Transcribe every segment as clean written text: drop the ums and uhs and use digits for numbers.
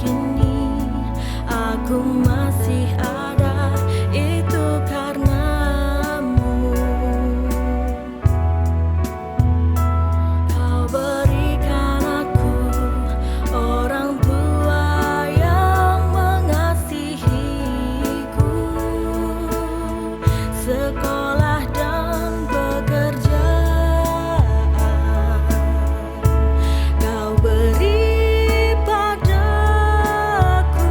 begini, aku masih ada, itu karenamu. Kau berikan aku orang tua yang mengasihiku, sekolah dan pekerjaan Kau beri padaku,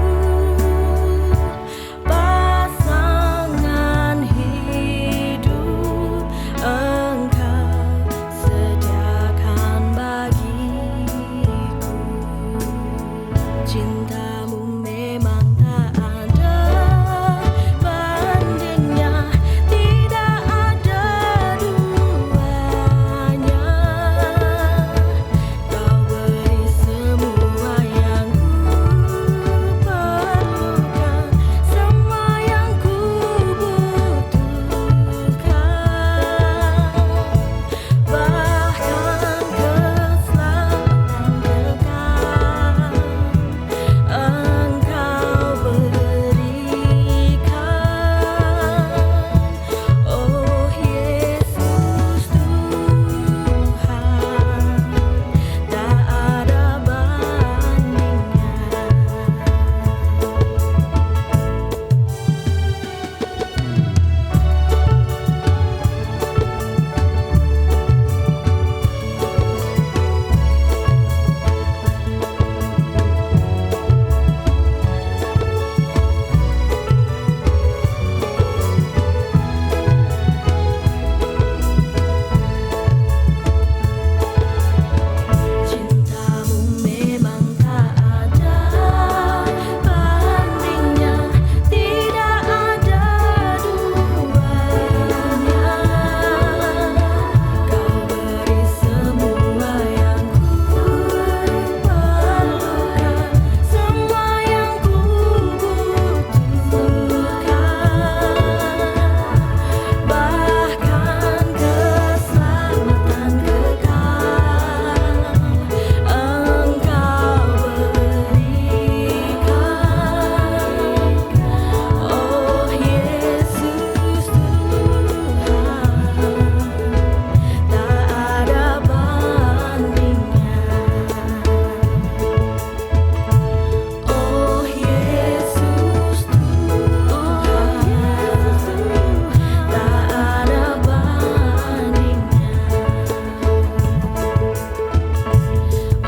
pasangan hidup Engkau sediakan bagiku. Cintamu memang tak ada bandingnya, tidak ada duanya. Kau beri semua yang ku perlukan, semua yang ku butuhkan, bahkan keselamatan kekal Engkau berikan. Oh Yesus Tuhan, tak ada bandingnya. Cintamu memang tak ada bandingnya, tidak ada duanya. Kau beri semua yang ku perlukan, semua yang ku butuhkan, bahkan keselamatan kekal Engkau berikan. Oh Yesus Tuhan, tak ada bandingnya. Oh Yesus Tuhan, tak ada bandingnya.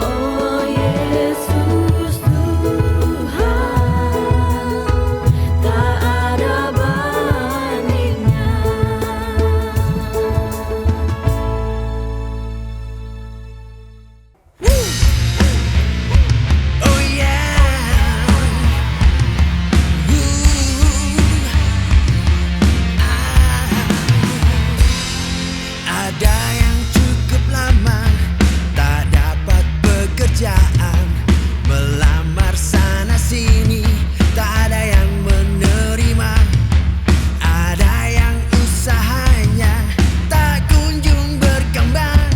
Oh Yesus Tuhan, tak ada bandingnya. Oh yeah. Ada yang cukup lama tak dapat pekerjaan, melamar sana sini tak ada yang menerima. Ada yang usahanya tak kunjung berkembang,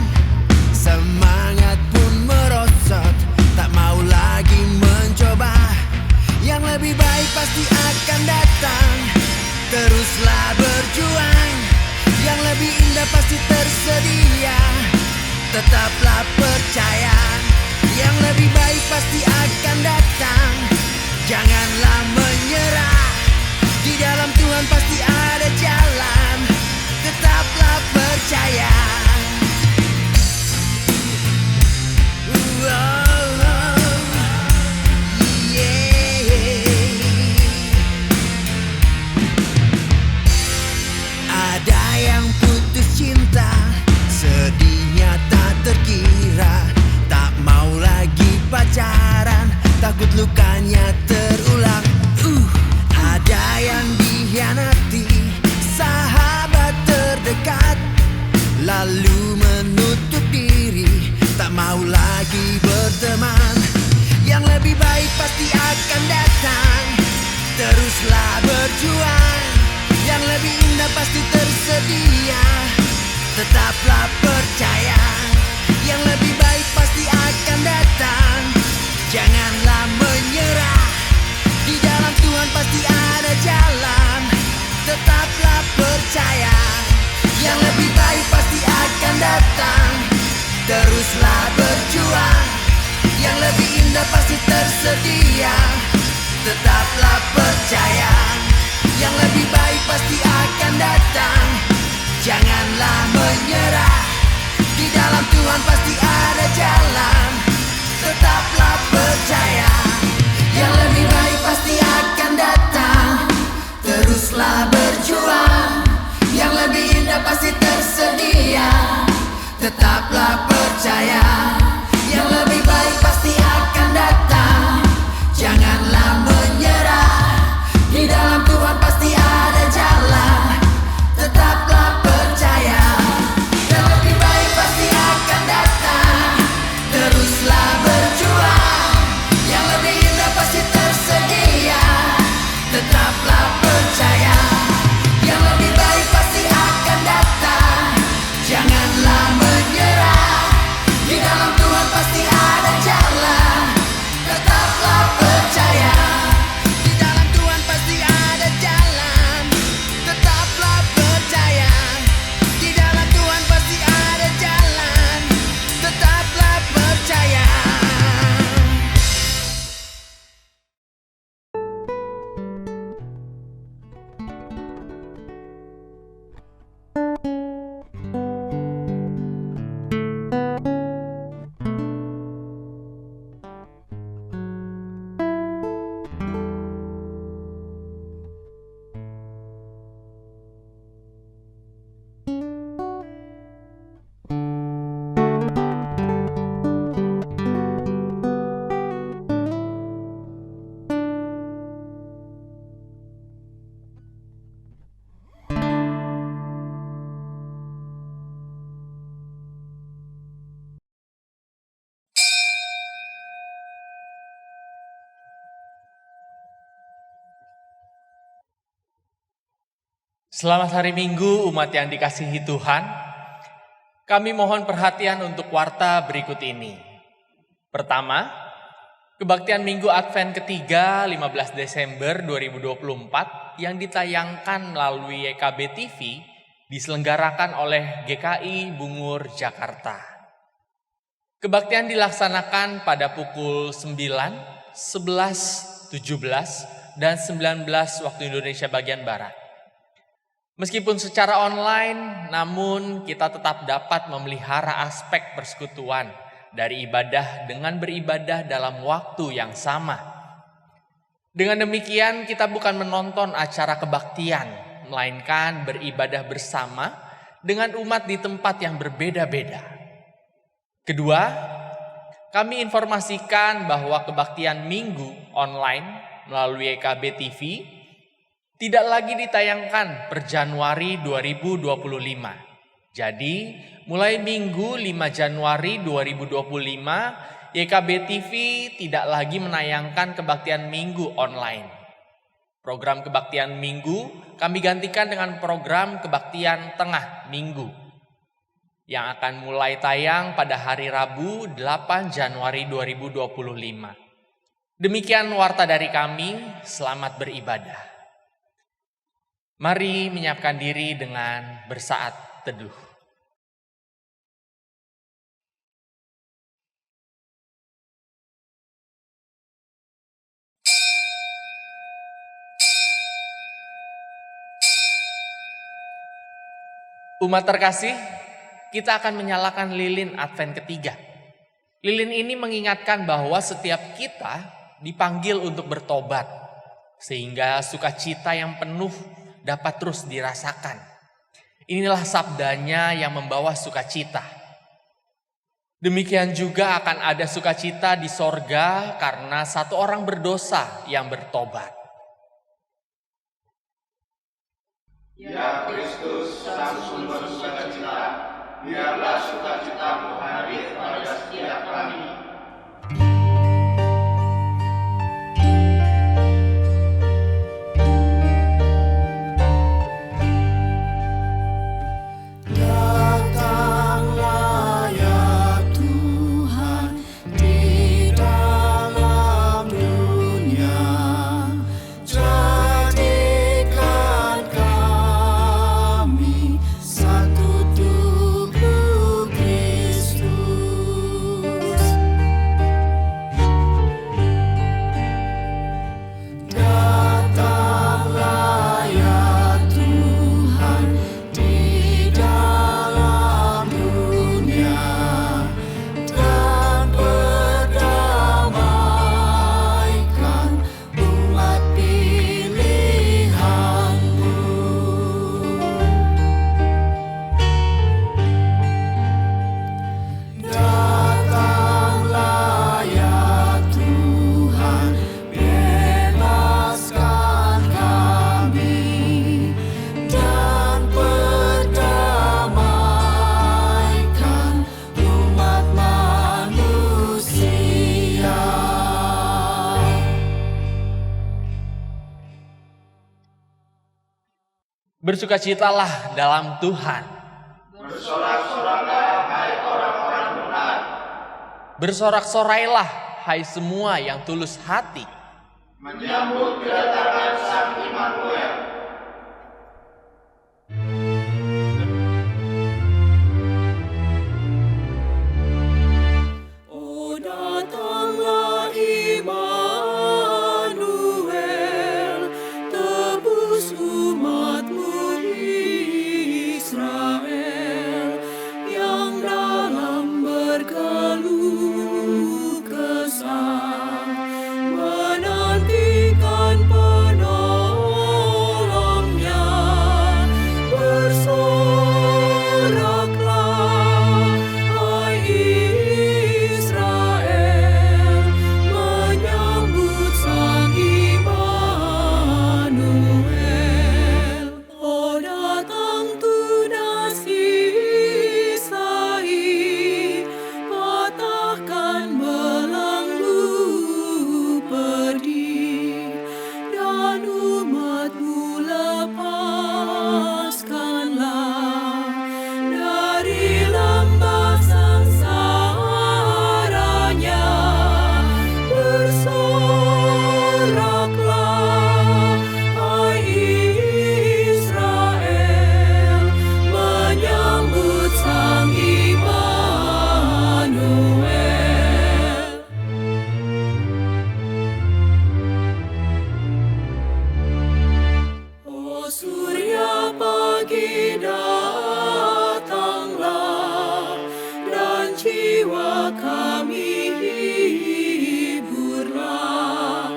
semangat pun merosot, tak mau lagi mencoba. Yang lebih baik pasti akan datang, teruslah berjuang. Yang lebih indah pasti tersedia, tetaplah percaya. Yang lebih baik pasti akan datang, janganlah menyerah. Di dalam Tuhan pasti ada jalan, tetaplah percaya. Ada yang putus cinta, sedihnya tak terkira, tak mau lagi pacaran, takut lukanya terulang. Ada yang dikhianati sahabat terdekat, lalu menutup diri, tak mau lagi berteman. Yang lebih baik pasti akan datang, teruslah berjuang. Yang lebih indah pasti tersedia, tetaplah percaya. Yang lebih baik pasti akan datang, janganlah menyerah. datang. Teruslah berjuang, yang lebih indah pasti tersedia. Tetaplah percaya, yang lebih baik pasti akan datang. Janganlah menyerah, di dalam Tuhan pasti ada jalan. Tetaplah percaya, yang lebih baik pasti akan datang. Teruslah berjuang, yang lebih indah pasti tersedia. Tetaplah percaya, yang lebih baik pasti akan datang. Janganlah menyerah, di dalam Tuhan pasti ada jalan. Tetaplah percaya, yang lebih baik pasti akan datang. Teruslah berjuang, yang lebih indah pasti tersedia. Tetaplah percaya, yang lebih baik pasti akan datang. Janganlah menyerah, di dalam Tuhan pasti ada jalan. Tetaplah percaya, di dalam Tuhan pasti ada jalan. Tetaplah percaya, di dalam Tuhan pasti ada jalan. Tetaplah percaya. Selamat hari Minggu umat yang dikasihi Tuhan. Kami mohon perhatian untuk warta berikut ini. Pertama, kebaktian Minggu Advent ketiga 15 Desember 2024 yang ditayangkan melalui YKB TV diselenggarakan oleh GKI Bungur Jakarta. Kebaktian dilaksanakan pada pukul 9, 11, 17, dan 19 waktu Indonesia bagian Barat. Meskipun secara online, namun kita tetap dapat memelihara aspek persekutuan dari ibadah dengan beribadah dalam waktu yang sama. Dengan demikian, kita bukan menonton acara kebaktian, melainkan beribadah bersama dengan umat di tempat yang berbeda-beda. Kedua, kami informasikan bahwa kebaktian Minggu online melalui YKB TV tidak lagi ditayangkan per Januari 2025. Jadi, mulai Minggu 5 Januari 2025, YKB TV tidak lagi menayangkan kebaktian Minggu online. Program kebaktian Minggu kami gantikan dengan program kebaktian tengah Minggu yang akan mulai tayang pada hari Rabu 8 Januari 2025. Demikian warta dari kami, selamat beribadah. Mari menyiapkan diri dengan bersaat teduh. Umat terkasih, kita akan menyalakan lilin Advent ketiga. Lilin ini mengingatkan bahwa setiap kita dipanggil untuk bertobat, sehingga sukacita yang penuh dapat terus dirasakan. Inilah sabdanya yang membawa sukacita. Demikian juga akan ada sukacita di sorga karena satu orang berdosa yang bertobat. Ya Kristus, Sang Sumber sukacita, biarlah sukacitamu hadir pada setiap kami. Datanglah ya Tuhan di dalam dunia, jadikan kami satu tubuh Bersukacitalah dalam Tuhan. Bersorak-soraklah hai orang-orang benar. Bersorak-sorailah hai semua yang tulus hati. Menyambut kedatangan Sang Immanuel. Oh datanglah Immanuel, tebus umatmu Israel, yang dalam berkeluh kesah menantikan penolongnya. Bersoraklah hai Israel, menyambut Sang Immanuel. Oh datang tunas Isa'i, patahkan belenggu pedih, dan umatmu lepaskanlah dari lembah sengsaranya. Bersoraklah hai Israel, menyambut Sang Immanuel. Oh surya pagi datanglah, dan jiwa kami hiburlah.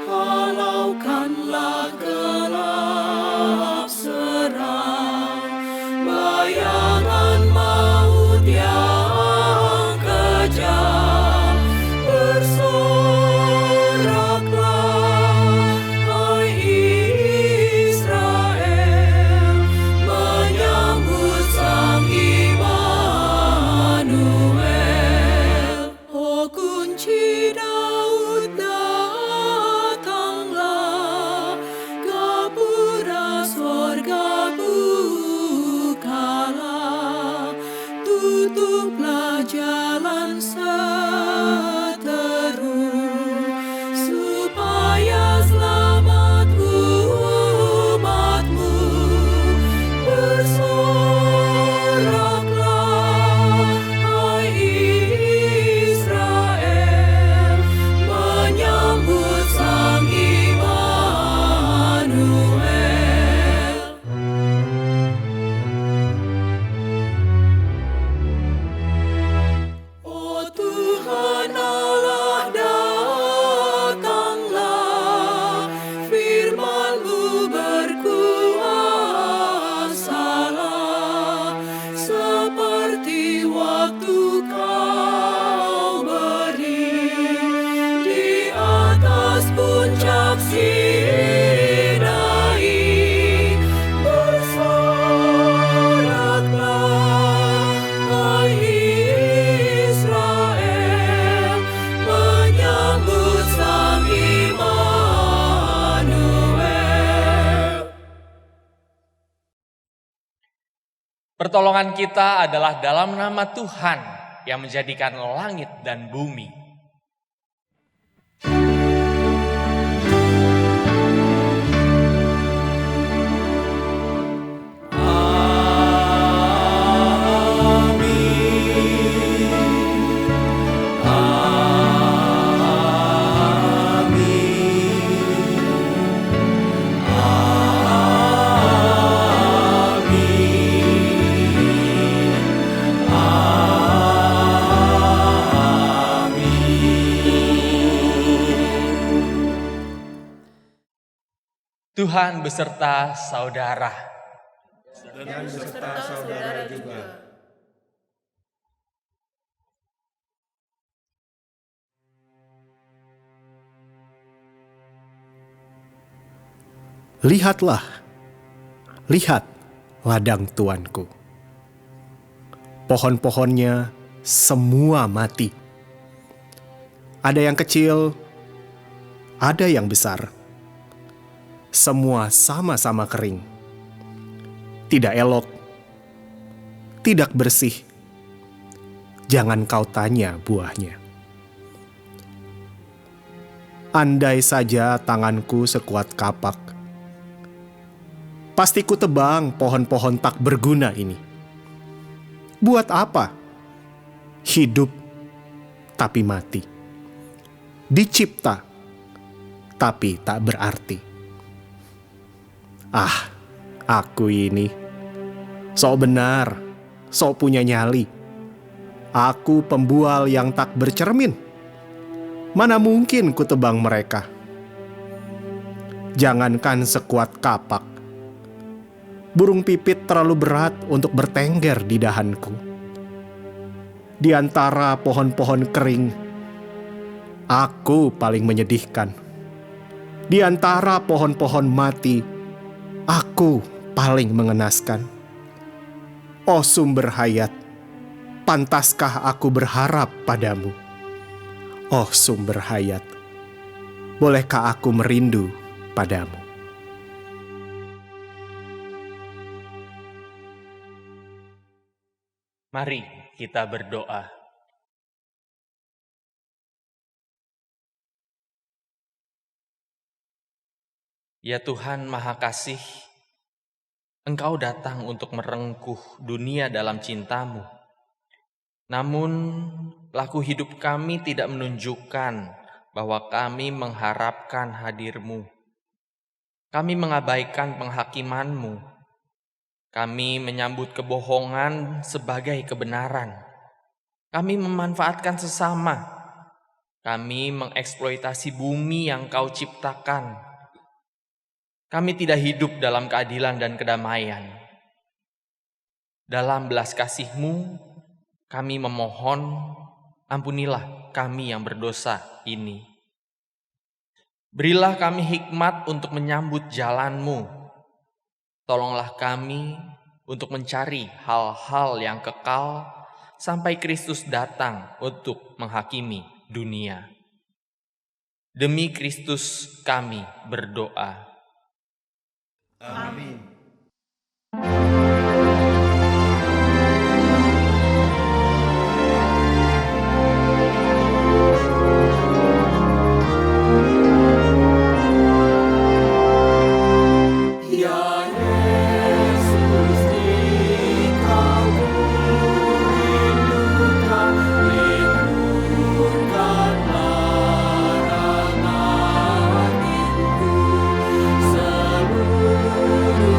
Halaukanlah gelap seram, bayangan maut yang kejam. Bersoraklah hai Israel, menyambut Sang Immanuel. Oh kunci Daud datanglah, gapura sorga bukalah. Tutuplah jalan seteru, supaya selamat umatmu. Bersoraklah hai Israel, menyambut Sang Immanuel. Oh Tuhan Allah datanglah, firman-Mu berkuasalah, seperti waktu Kau beri di atas puncak Sinai. Bersoraklah hai Israel, menyambut Sang Immanuel. Pertolongan kita adalah dalam nama Tuhan yang menjadikan langit dan bumi. Tuhan beserta saudara. Dan beserta saudara juga. Lihatlah, lihat ladang tuanku. Pohon-pohonnya semua mati. Ada yang kecil, ada yang besar. Semua sama-sama kering. tidak elok, tidak bersih. Jangan kau tanya buahnya. Andai saja tanganku sekuat kapak, pasti ku tebang pohon-pohon tak berguna ini. Buat apa? Hidup tapi mati. Dicipta tapi tak berarti. Ah, aku ini sok benar, sok punya nyali. Aku pembual yang tak bercermin. Mana mungkin ku tebang mereka? Jangankan sekuat kapak, burung pipit terlalu berat untuk bertengger di dahanku. Di antara pohon-pohon kering, aku paling menyedihkan. Di antara pohon-pohon mati, aku paling mengenaskan. Oh sumber hayat, pantaskah aku berharap padamu? Oh sumber hayat, bolehkah aku merindu padamu? Mari kita berdoa. Ya Tuhan Maha Kasih, Engkau datang untuk merengkuh dunia dalam cinta-Mu. Namun, laku hidup kami tidak menunjukkan bahwa kami mengharapkan hadir-Mu. Kami mengabaikan penghakiman-Mu. Kami menyambut kebohongan sebagai kebenaran. Kami memanfaatkan sesama. Kami mengeksploitasi bumi yang Kau ciptakan. Kami tidak hidup dalam keadilan dan kedamaian. Dalam belas kasih-Mu, kami memohon, ampunilah kami yang berdosa ini. Berilah kami hikmat untuk menyambut jalan-Mu. Tolonglah kami untuk mencari hal-hal yang kekal sampai Kristus datang untuk menghakimi dunia. Demi Kristus kami berdoa. Amin. Seluruh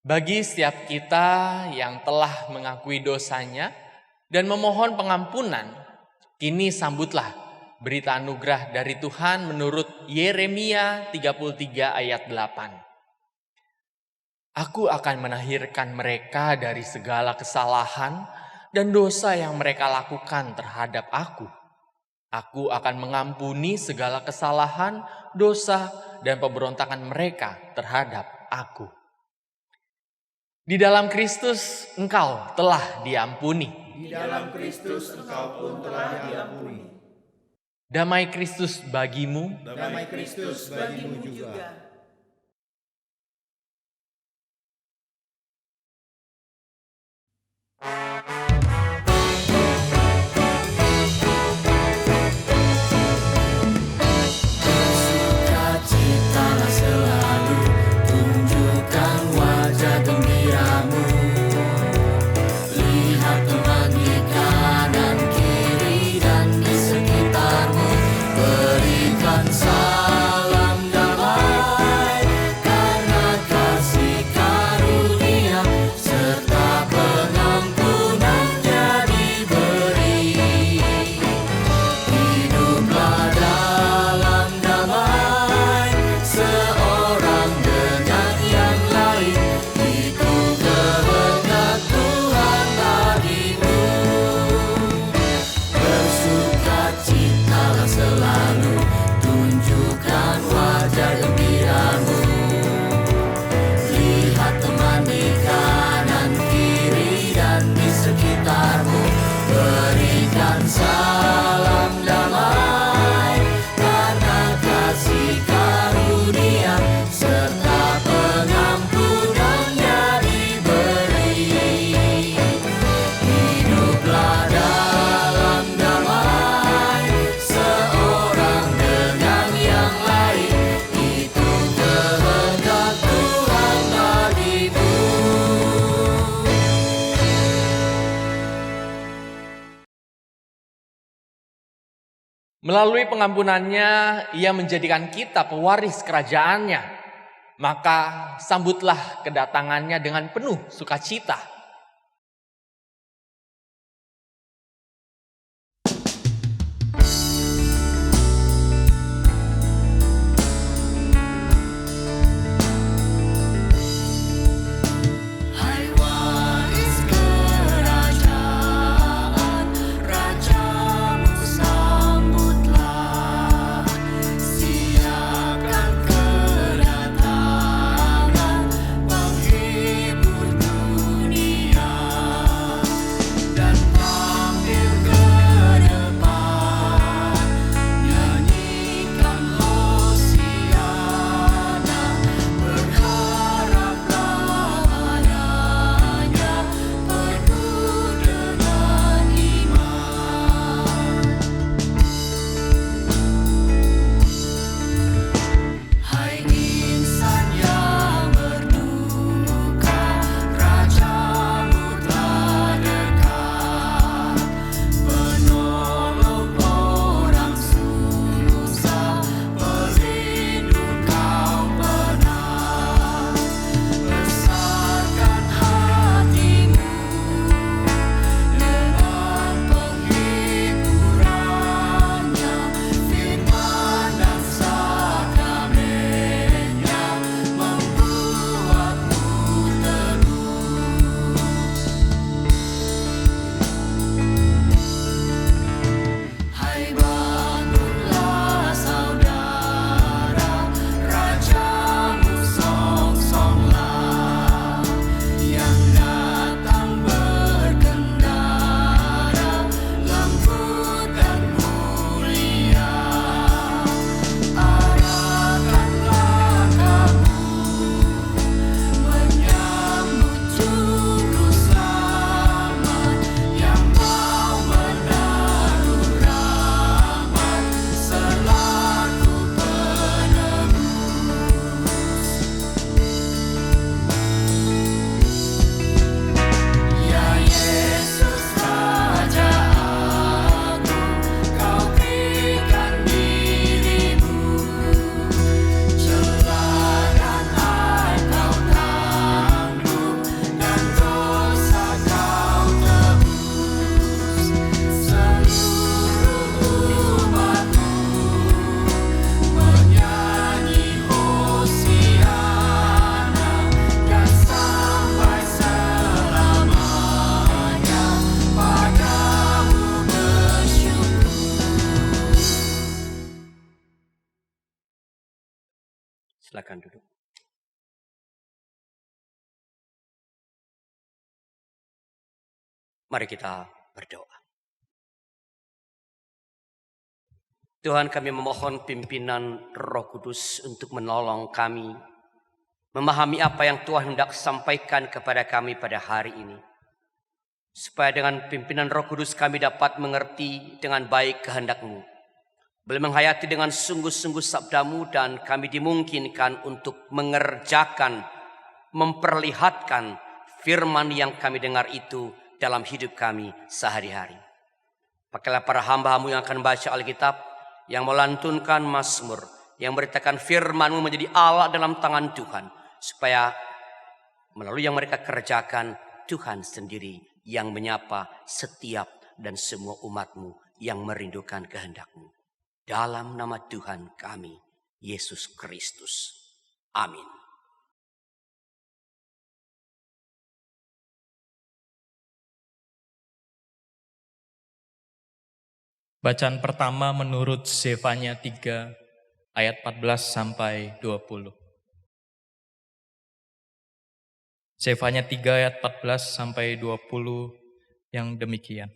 Bagi setiap kita yang telah mengakui dosanya dan memohon pengampunan, kini sambutlah berita anugerah dari Tuhan menurut Yeremia 33 ayat 8. Aku akan menahirkan mereka dari segala kesalahan dan dosa yang mereka lakukan terhadap aku. Aku akan mengampuni segala kesalahan, dosa, dan pemberontakan mereka terhadap aku. Di dalam Kristus engkau telah diampuni. Di dalam Kristus engkau pun telah diampuni. Damai Kristus bagimu. Damai Kristus bagimu juga. Bersukacitalah selalu, tunjukkan wajah gembiramu. Lihat teman di kanan kiri dan di sekitarmu. Berikan salam damai, karena kasih karunia serta pengampunannya diberi. Hiduplah dalam damai, seorang dengan yang lain. Itu kehendak Tuhan bagimu. Bersukacitalah selalu, tunjukkan wajah gembiramu. Lihat teman di kanan kiri dan di sekitarmu. Berikan salam damai, karena kasih karunia serta pengampunannya diberi. Hiduplah dalam damai, seorang dengan yang lain. Itu kehendak Tuhan bagimu. Melalui pengampunannya, ia menjadikan kita pewaris kerajaannya. Maka sambutlah kedatangannya dengan penuh sukacita. Hai waris kerajaan, rajamu sambutlah. Siapkan kedatangan penghibur dunia. Silakan duduk. Mari kita berdoa. Tuhan, kami memohon pimpinan Roh Kudus untuk menolong kami memahami apa yang Tuhan hendak sampaikan kepada kami pada hari ini. Supaya dengan pimpinan Roh Kudus kami dapat mengerti dengan baik kehendak-Mu. Boleh menghayati dengan sungguh-sungguh sabda-Mu dan kami dimungkinkan untuk mengerjakan, memperlihatkan firman yang kami dengar itu dalam hidup kami sehari-hari. Pakailah para hamba-Mu yang akan baca Alkitab, yang melantunkan Mazmur, yang memberitakan firman-Mu menjadi alat dalam tangan Tuhan. Supaya melalui yang mereka kerjakan, Tuhan sendiri yang menyapa setiap dan semua umat-Mu yang merindukan kehendak-Mu. Dalam nama Tuhan kami, Yesus Kristus. Amin. Bacaan pertama menurut Zefanya 3 ayat 14 sampai 20. Zefanya 3 ayat 14 sampai 20 yang demikian.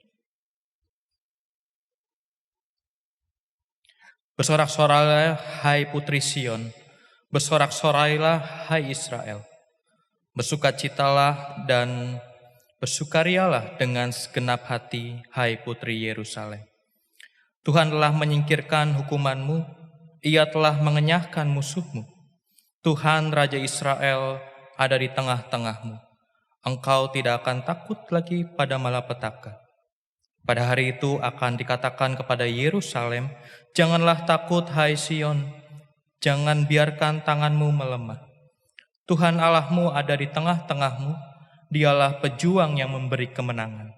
Bersorak-sorailah hai putri Sion, bersorak-sorailah hai Israel. Bersukacitalah dan bersukarialah dengan segenap hati hai putri Yerusalem. Tuhan telah menyingkirkan hukuman-Mu, Ia telah mengenyahkan musuh-Mu. Tuhan Raja Israel ada di tengah-tengah-Mu. Engkau tidak akan takut lagi pada malapetaka. Pada hari itu akan dikatakan kepada Yerusalem, janganlah takut hai Sion, jangan biarkan tanganmu melemah. Tuhan Allah-Mu ada di tengah-tengah-Mu, Dialah pejuang yang memberi kemenangan.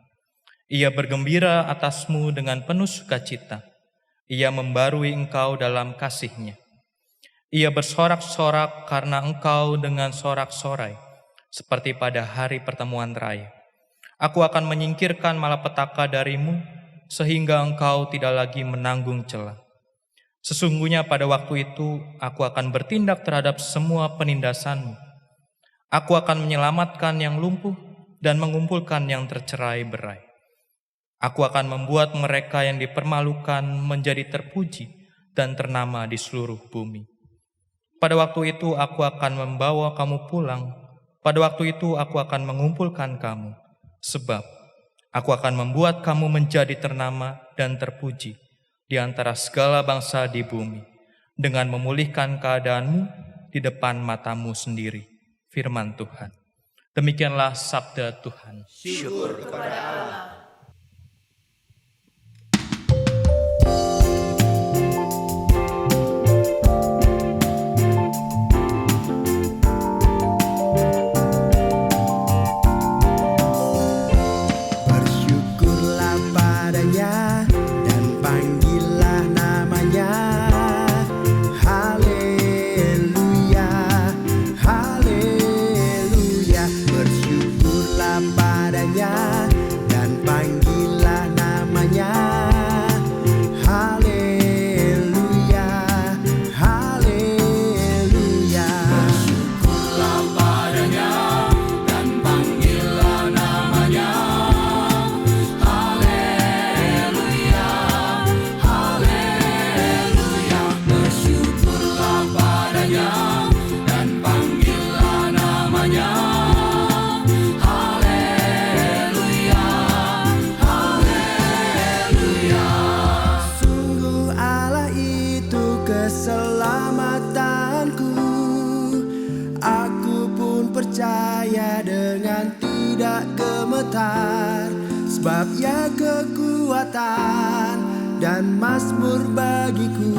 Ia bergembira atasmu dengan penuh sukacita. Ia membarui engkau dalam kasih-Nya. Ia bersorak-sorak karena engkau dengan sorak-sorai, seperti pada hari pertemuan raya. Aku akan menyingkirkan malapetaka darimu, sehingga engkau tidak lagi menanggung cela. Sesungguhnya pada waktu itu, aku akan bertindak terhadap semua penindasanmu. Aku akan menyelamatkan yang lumpuh dan mengumpulkan yang tercerai-berai. Aku akan membuat mereka yang dipermalukan menjadi terpuji dan ternama di seluruh bumi. Pada waktu itu aku akan membawa kamu pulang. Pada waktu itu aku akan mengumpulkan kamu. Sebab aku akan membuat kamu menjadi ternama dan terpuji di antara segala bangsa di bumi, dengan memulihkan keadaanmu di depan matamu sendiri. Firman Tuhan. Demikianlah sabda Tuhan. Syukur kepada Allah. Bersyukurlah padanya dan panggillah namanya. Haleluya, haleluya. Bersyukurlah padanya dan panggillah namanya. Haleluya, haleluya. Bersyukurlah padanya dan panggillah namanya. Haleluya, haleluya. Bersyukurlah padanya dan panggillah namanya. Haleluya, haleluya. Sungguh Allah itu keselamatanku. Aku pun percaya dengan tidak gemetar, sebab Ia kekuatan dan mazmur bagiku.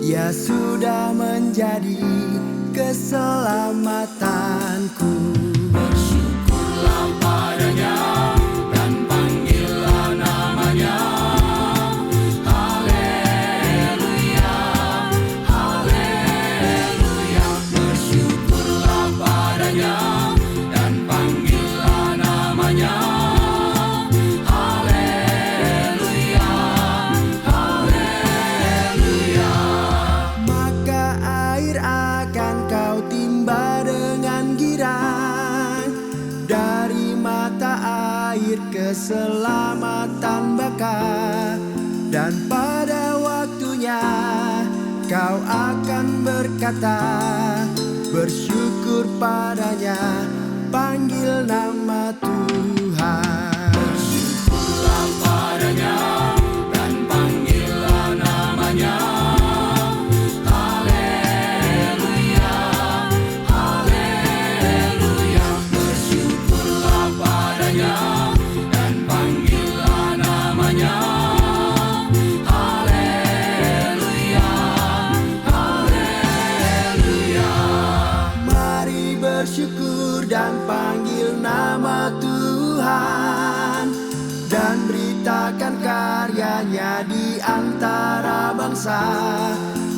Ia sudah menjadi keselamatanku. Bersyukurlah padanya dan panggillah namanya. Haleluya, haleluya. Bersyukurlah padanya dan panggillah namanya. Haleluya, haleluya. Maka air akan keselamatan baka. Dan pada waktunya kau akan berkata, bersyukur padanya, panggil nama Tuhan. Bersyukurlah padanya dan panggillah namanya. Haleluya, haleluya. Bersyukurlah padanya dan panggillah namanya. Haleluya, haleluya. Mari bersyukur dan panggil nama Tuhan, dan beritakan karyanya di antara bangsa.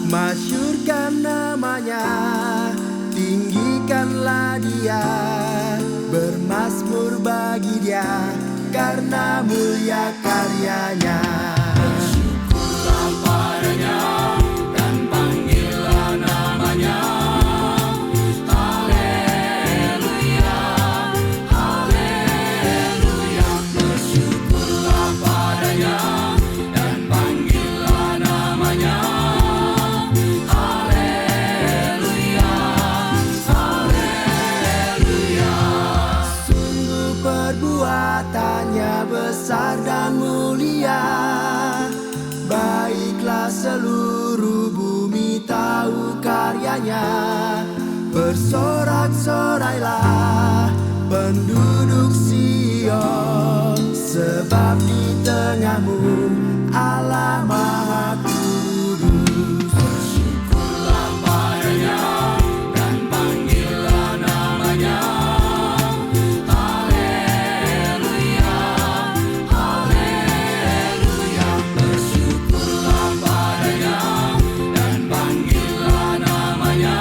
Masyurkan namanya, tinggikanlah dia, bermazmur bagi dia, karena mulia karyanya. Bersyukurlah padanya dan panggillah namanya. Haleluya, haleluya. Bersyukurlah padanya dan panggillah namanya. Haleluya, haleluya. Sungguh perbuatannya besar dan mulia, baiklah seluruh bumi tahu karyanya. Bersorak-sorailah penduduk Sion, sebab di tengahmu Allah Maha Kudus. Bersyukurlah padanya dan panggillah namanya. Haleluya, haleluya. Bersyukurlah padanya dan panggillah namanya.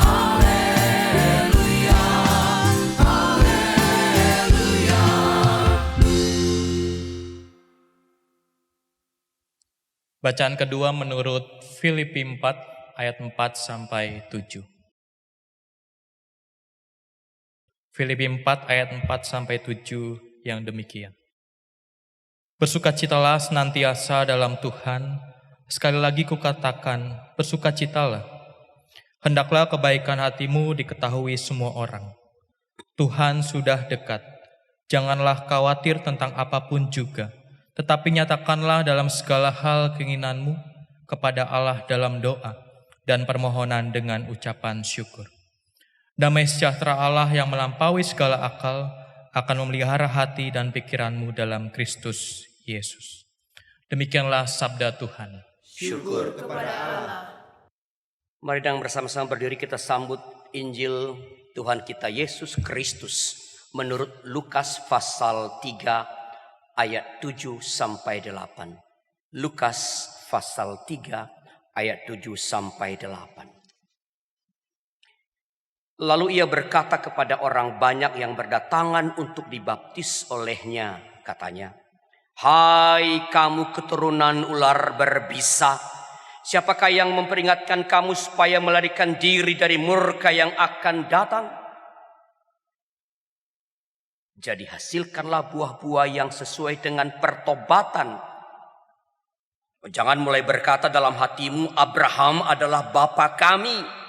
Haleluya, haleluya. Bacaan kedua menurut Filipi 4 ayat 4 sampai 7. Filipi 4 ayat 4 sampai 7 yang demikian. Bersukacitalah senantiasa dalam Tuhan. Sekali lagi kukatakan, bersukacitalah. Hendaklah kebaikan hatimu diketahui semua orang. Tuhan sudah dekat. Janganlah khawatir tentang apapun juga, tetapi nyatakanlah dalam segala hal keinginanmu kepada Allah dalam doa dan permohonan dengan ucapan syukur. Damai sejahtera Allah yang melampaui segala akal akan memelihara hati dan pikiranmu dalam Kristus Yesus. Demikianlah sabda Tuhan. Syukur kepada Allah. Mari dan bersama-sama berdiri kita sambut Injil Tuhan kita Yesus Kristus menurut Lukas pasal 3 ayat 7 sampai 8. Lukas pasal 3 ayat 7 sampai 8. Lalu ia berkata kepada orang banyak yang berdatangan untuk dibaptis olehnya, katanya, "Hai kamu keturunan ular berbisa, siapakah yang memperingatkan kamu supaya melarikan diri dari murka yang akan datang? Jadi hasilkanlah buah-buah yang sesuai dengan pertobatan. Jangan mulai berkata dalam hatimu, Abraham adalah bapa kami.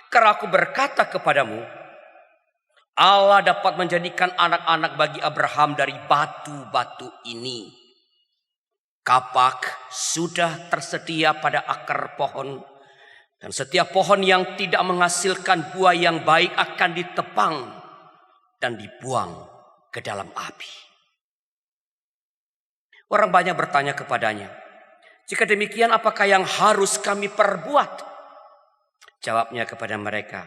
Karena aku berkata kepadamu, Allah dapat menjadikan anak-anak bagi Abraham dari batu-batu ini. Kapak sudah tersedia pada akar pohon, dan setiap pohon yang tidak menghasilkan buah yang baik akan ditebang dan dibuang ke dalam api." Orang banyak bertanya kepadanya, "Jika demikian, apakah yang harus kami perbuat?" Jawabnya kepada mereka,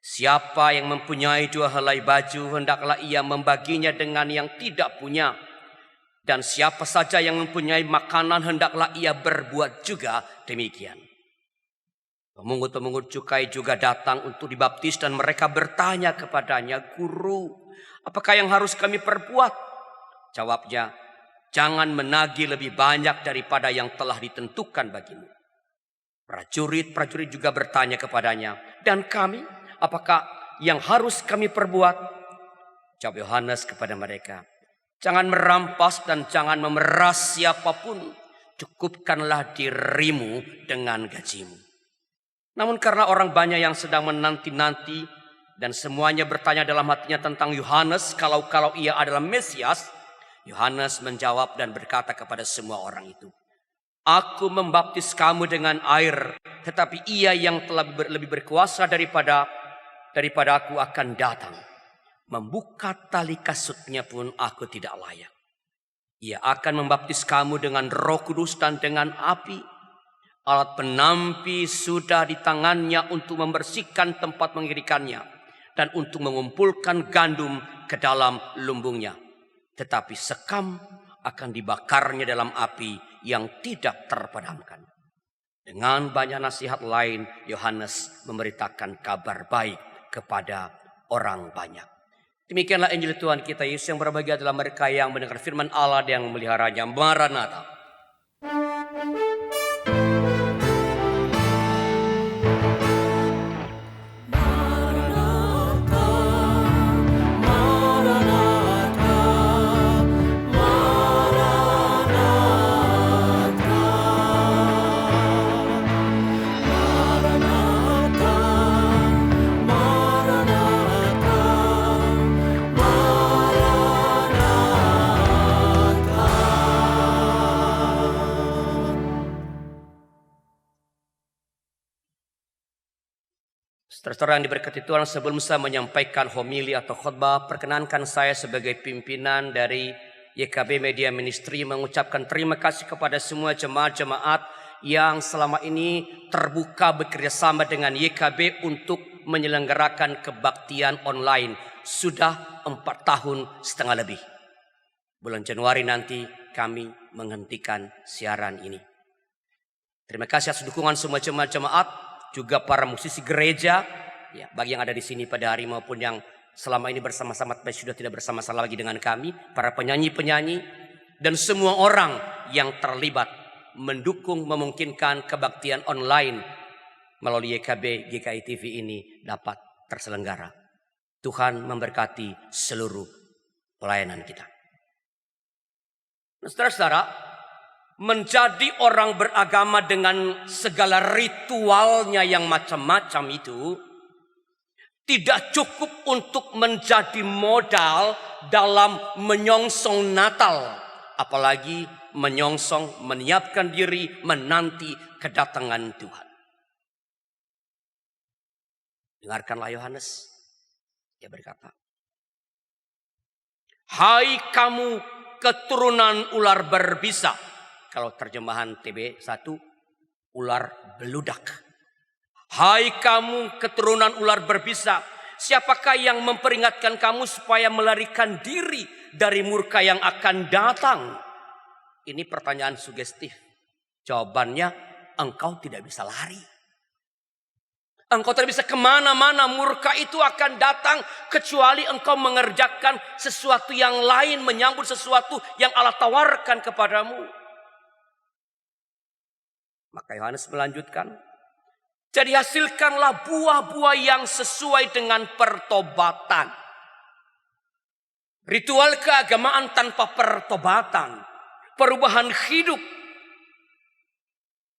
"Siapa yang mempunyai 2 helai baju, hendaklah ia membaginya dengan yang tidak punya. Dan siapa saja yang mempunyai makanan, hendaklah ia berbuat juga demikian." Pemungut-pemungut cukai juga datang untuk dibaptis dan mereka bertanya kepadanya, "Guru, apakah yang harus kami perbuat?" Jawabnya, "Jangan menagih lebih banyak daripada yang telah ditentukan bagimu." Prajurit-prajurit juga bertanya kepadanya, "Dan kami, apakah yang harus kami perbuat?" Jawab Yohanes kepada mereka, Jangan merampas dan jangan memeras siapapun. Cukupkanlah dirimu dengan gajimu. Namun karena orang banyak yang sedang menanti-nanti dan semuanya bertanya dalam hatinya tentang Yohanes, kalau ia adalah Mesias, Yohanes menjawab dan berkata kepada semua orang itu, Aku membaptis kamu dengan air, tetapi ia yang telah lebih berkuasa daripada aku akan datang. Membuka tali kasutnya pun aku tidak layak. Ia akan membaptis kamu dengan Roh Kudus dan dengan api. Alat penampi sudah di tangannya untuk membersihkan tempat mengirikannya dan untuk mengumpulkan gandum ke dalam lumbungnya. Tetapi sekam akan dibakarnya dalam api yang tidak terpadamkan. Dengan banyak nasihat lain, Yohanes memberitakan kabar baik kepada orang banyak. Demikianlah Injil Tuhan kita Yesus. Yang berbahagia adalah mereka yang mendengar firman Allah dan yang memeliharanya. Maranatha. Saudara-saudara yang diberkati Tuhan, sebelum saya menyampaikan homili atau khotbah, perkenankan saya sebagai pimpinan dari YKB Media Ministry mengucapkan terima kasih kepada semua jemaat-jemaat yang selama ini terbuka bekerjasama dengan YKB untuk menyelenggarakan kebaktian online. Sudah 4 tahun setengah lebih. Bulan Januari nanti kami menghentikan siaran ini. Terima kasih atas dukungan semua jemaat-jemaat, juga para musisi gereja, ya, bagi yang ada di sini pada hari maupun yang selama ini bersama-sama tapi sudah tidak bersama-sama lagi dengan kami, para penyanyi-penyanyi dan semua orang yang terlibat mendukung memungkinkan kebaktian online melalui YKB GKI TV ini dapat terselenggara. Tuhan memberkati seluruh pelayanan kita. Nah, saudara-saudara, menjadi orang beragama dengan segala ritualnya yang macam-macam itu tidak cukup untuk menjadi modal dalam menyongsong Natal, apalagi menyiapkan diri menanti kedatangan Tuhan. Dengarkanlah Yohanes, dia berkata, "Hai kamu keturunan ular berbisa." Kalau terjemahan TB1, ular beludak. Hai kamu keturunan ular berbisa, siapakah yang memperingatkan kamu supaya melarikan diri dari murka yang akan datang? Ini pertanyaan sugestif. Jawabannya, engkau tidak bisa lari. Engkau tidak bisa kemana-mana, murka itu akan datang kecuali engkau mengerjakan sesuatu yang lain, menyambut sesuatu yang Allah tawarkan kepadamu. Maka Yohanes melanjutkan, jadi hasilkanlah buah-buah yang sesuai dengan pertobatan. Ritual keagamaan tanpa pertobatan, perubahan hidup,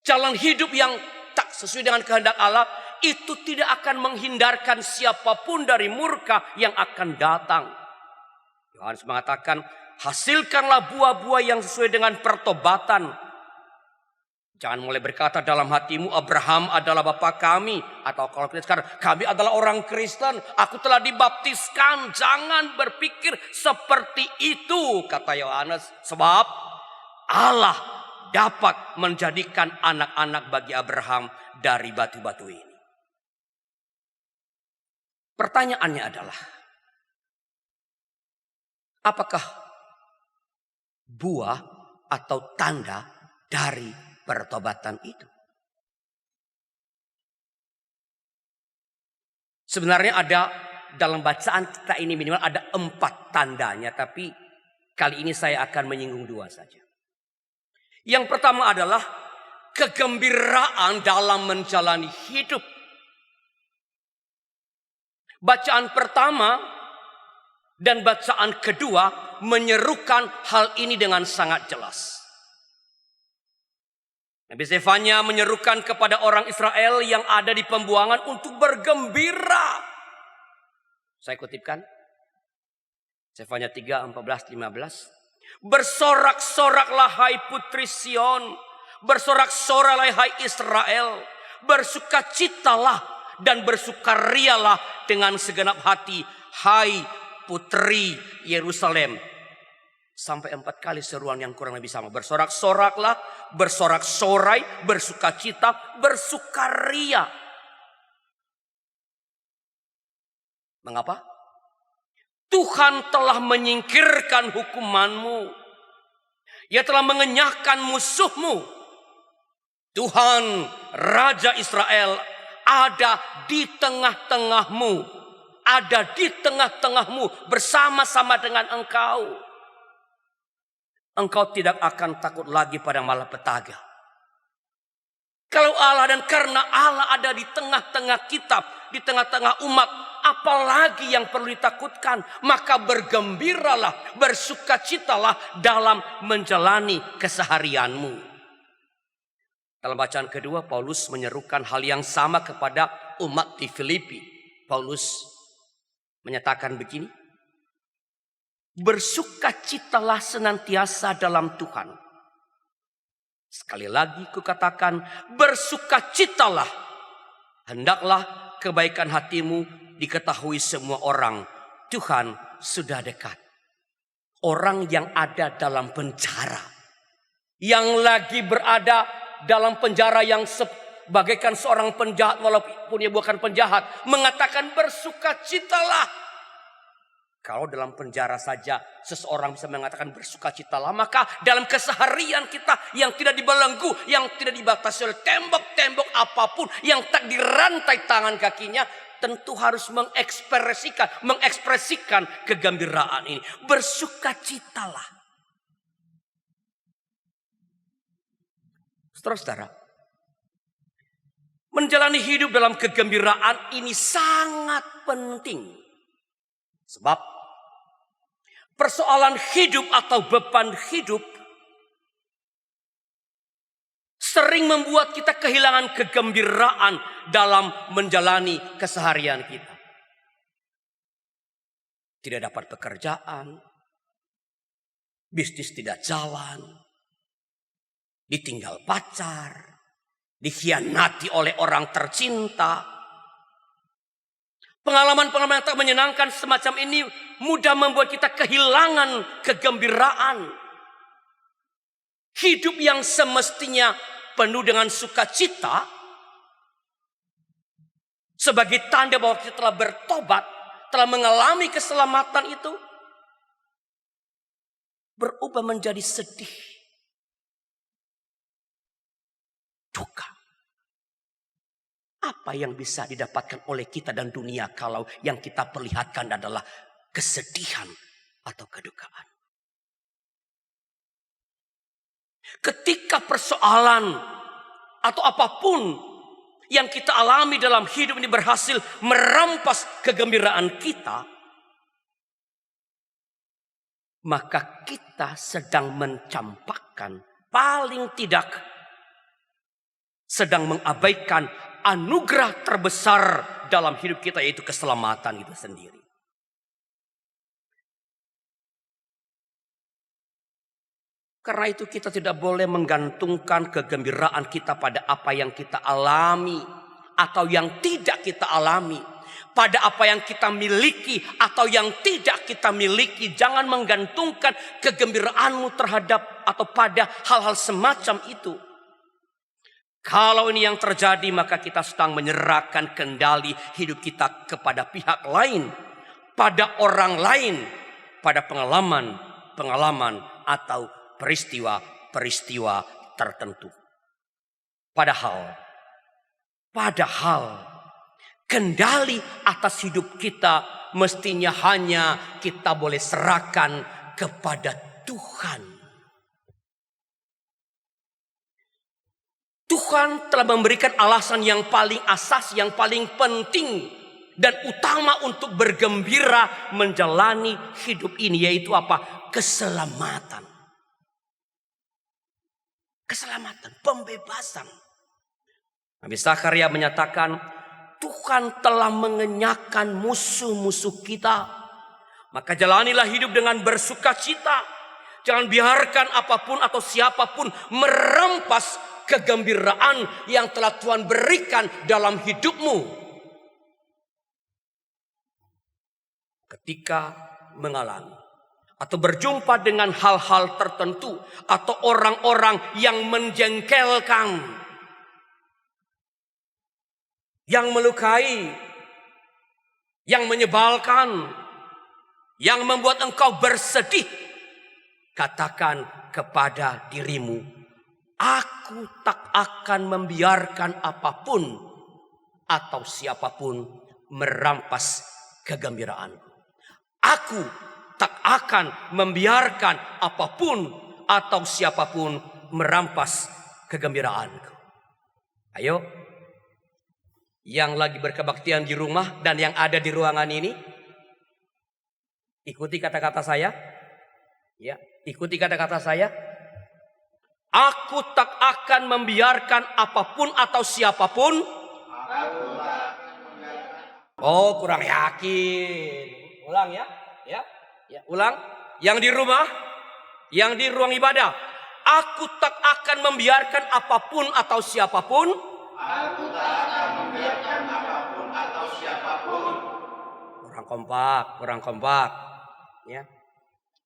jalan hidup yang tak sesuai dengan kehendak Allah, itu tidak akan menghindarkan siapapun dari murka yang akan datang. Yohanes mengatakan, hasilkanlah buah-buah yang sesuai dengan pertobatan. Jangan mulai berkata dalam hatimu, Abraham adalah bapa kami. Atau kalau kita sekarang, kami adalah orang Kristen, aku telah dibaptiskan. Jangan berpikir seperti itu, kata Yohanes. Sebab Allah dapat menjadikan anak-anak bagi Abraham dari batu-batu ini. Pertanyaannya adalah, apakah buah atau tanda dari pertobatan itu? Sebenarnya ada dalam bacaan kita ini minimal ada 4 tandanya, tapi kali ini saya akan menyinggung 2 saja. Yang pertama adalah kegembiraan dalam menjalani hidup. Bacaan pertama dan bacaan kedua menyerukan hal ini dengan sangat jelas. Nabi Zefanya menyerukan kepada orang Israel yang ada di pembuangan untuk bergembira. Saya kutipkan. Zefanya 3, 14, 15. Bersorak-soraklah hai putri Sion. Bersorak-soraklah hai Israel. Bersukacitalah dan bersukarialah dengan segenap hati. Hai putri Yerusalem. Sampai 4 kali seruan yang kurang lebih sama. Bersorak-soraklah, bersorak-sorai, bersukacita, bersukaria. Mengapa? Tuhan telah menyingkirkan hukumanmu. Ia telah mengenyahkan musuhmu. Tuhan, Raja Israel, ada di tengah-tengahmu. Ada di tengah-tengahmu bersama-sama dengan engkau. Engkau tidak akan takut lagi pada malapetaka. Kalau Allah dan karena Allah ada di tengah-tengah kita, di tengah-tengah umat, apalagi yang perlu ditakutkan? Maka bergembiralah, bersukacitalah dalam menjalani keseharianmu. Dalam bacaan kedua, Paulus menyerukan hal yang sama kepada umat di Filipi. Paulus menyatakan begini. Bersukacitalah senantiasa dalam Tuhan. Sekali lagi kukatakan, bersukacitalah. Hendaklah kebaikan hatimu diketahui semua orang. Tuhan sudah dekat. Orang yang ada dalam penjara, yang lagi berada dalam penjara yang bagaikan seorang penjahat walaupun dia bukan penjahat, mengatakan bersukacitalah. Kalau dalam penjara saja seseorang bisa mengatakan bersukacitalah, maka dalam keseharian kita yang tidak dibelenggu, yang tidak dibatasi oleh tembok-tembok apapun, yang tak dirantai tangan kakinya, tentu harus mengekspresikan kegembiraan ini. Bersukacitalah. Saudara-saudara, menjalani hidup dalam kegembiraan ini sangat penting. Sebab persoalan hidup atau beban hidup sering membuat kita kehilangan kegembiraan dalam menjalani keseharian kita. Tidak dapat pekerjaan, bisnis tidak jalan, ditinggal pacar, dikhianati oleh orang tercinta. Pengalaman-pengalaman yang tak menyenangkan semacam ini mudah membuat kita kehilangan kegembiraan. Hidup yang semestinya penuh dengan sukacita sebagai tanda bahwa kita telah bertobat, telah mengalami keselamatan itu, berubah menjadi sedih, duka. Apa yang bisa didapatkan oleh kita dan dunia kalau yang kita perlihatkan adalah kesedihan atau kedukaan? Ketika persoalan atau apapun yang kita alami dalam hidup ini berhasil merampas kegembiraan kita, maka kita sedang mencampakkan, paling tidak sedang mengabaikan anugerah terbesar dalam hidup kita, yaitu keselamatan itu sendiri. Karena itu kita tidak boleh menggantungkan kegembiraan kita pada apa yang kita alami atau yang tidak kita alami, pada apa yang kita miliki atau yang tidak kita miliki. Jangan menggantungkan kegembiraanmu terhadap atau pada hal-hal semacam itu. Kalau ini yang terjadi, maka kita sedang menyerahkan kendali hidup kita kepada pihak lain, pada orang lain, pada pengalaman atau peristiwa tertentu. Padahal kendali atas hidup kita mestinya hanya kita boleh serahkan kepada Tuhan. Tuhan telah memberikan alasan yang paling asas, yang paling penting dan utama untuk bergembira menjalani hidup ini, yaitu apa? keselamatan. Keselamatan, pembebasan. Nabi Zakaria menyatakan, Tuhan telah mengenyahkan musuh-musuh kita. Maka jalanilah hidup dengan bersukacita. Jangan biarkan apapun atau siapapun merampas kegembiraan yang telah Tuhan berikan dalam hidupmu. Ketika mengalami atau berjumpa dengan hal-hal tertentu atau orang-orang yang menjengkelkan, yang melukai, yang menyebalkan, yang membuat engkau bersedih, katakan kepada dirimu, aku tak akan membiarkan apapun atau siapapun merampas kegembiraanku. Aku tak akan membiarkan apapun atau siapapun merampas kegembiraanku. Ayo, yang lagi berkebaktian di rumah dan yang ada di ruangan ini, ikuti kata-kata saya. Ya, ikuti kata-kata saya. Aku tak akan membiarkan apapun atau siapapun. Oh, kurang yakin. Ulang ya. Ya, ulang. Yang di rumah, yang di ruang ibadah. Aku tak akan membiarkan apapun atau siapapun. Aku tak akan membiarkan apapun atau siapapun. Kurang kompak. Ya.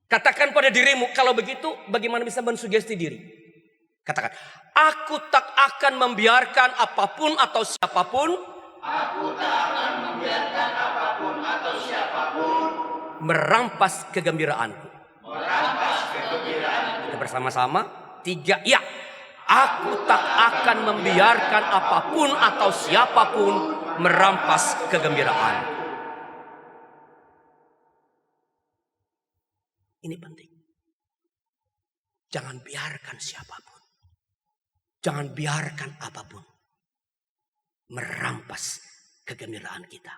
Katakan pada dirimu, kalau begitu bagaimana bisa mensugesti diri? Katakan, aku tak akan membiarkan apapun atau siapapun. Aku tak akan membiarkan apapun atau siapapun merampas kegembiraanku. Kita bersama-sama. 3, ya. Aku tak akan membiarkan apapun atau siapapun merampas kegembiraanku. Ini penting. Jangan biarkan siapapun, jangan biarkan apapun merampas kegembiraan kita.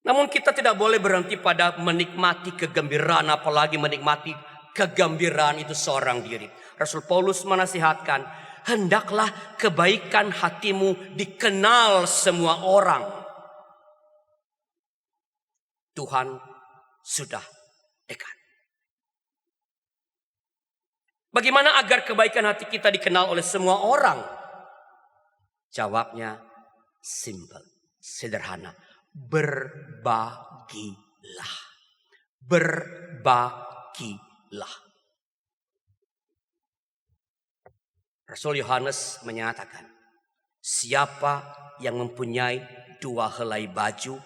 Namun kita tidak boleh berhenti pada menikmati kegembiraan, apalagi menikmati kegembiraan itu seorang diri. Rasul Paulus menasihatkan, hendaklah kebaikan hatimu dikenal semua orang. Tuhan sudah dekat. Bagaimana agar kebaikan hati kita dikenal oleh semua orang? Jawabnya simple, sederhana. Berbagilah. Berbagilah. Rasul Yohanes menyatakan, siapa yang mempunyai 2 helai baju,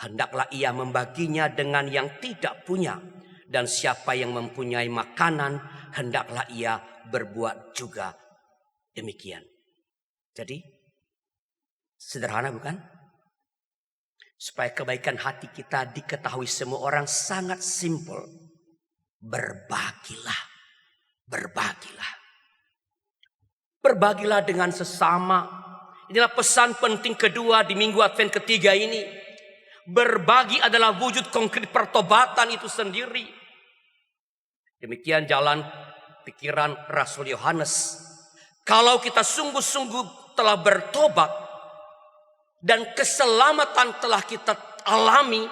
hendaklah ia membaginya dengan yang tidak punya. Dan siapa yang mempunyai makanan, hendaklah ia berbuat juga demikian. Jadi, sederhana bukan? Supaya kebaikan hati kita diketahui semua orang, sangat simpel. Berbagilah. Berbagilah. Berbagilah dengan sesama. Inilah pesan penting kedua di minggu Advent ketiga ini. Berbagi adalah wujud konkret pertobatan itu sendiri. Demikian jalan pikiran Rasul Yohanes. Kalau kita sungguh-sungguh telah bertobat dan keselamatan telah kita alami,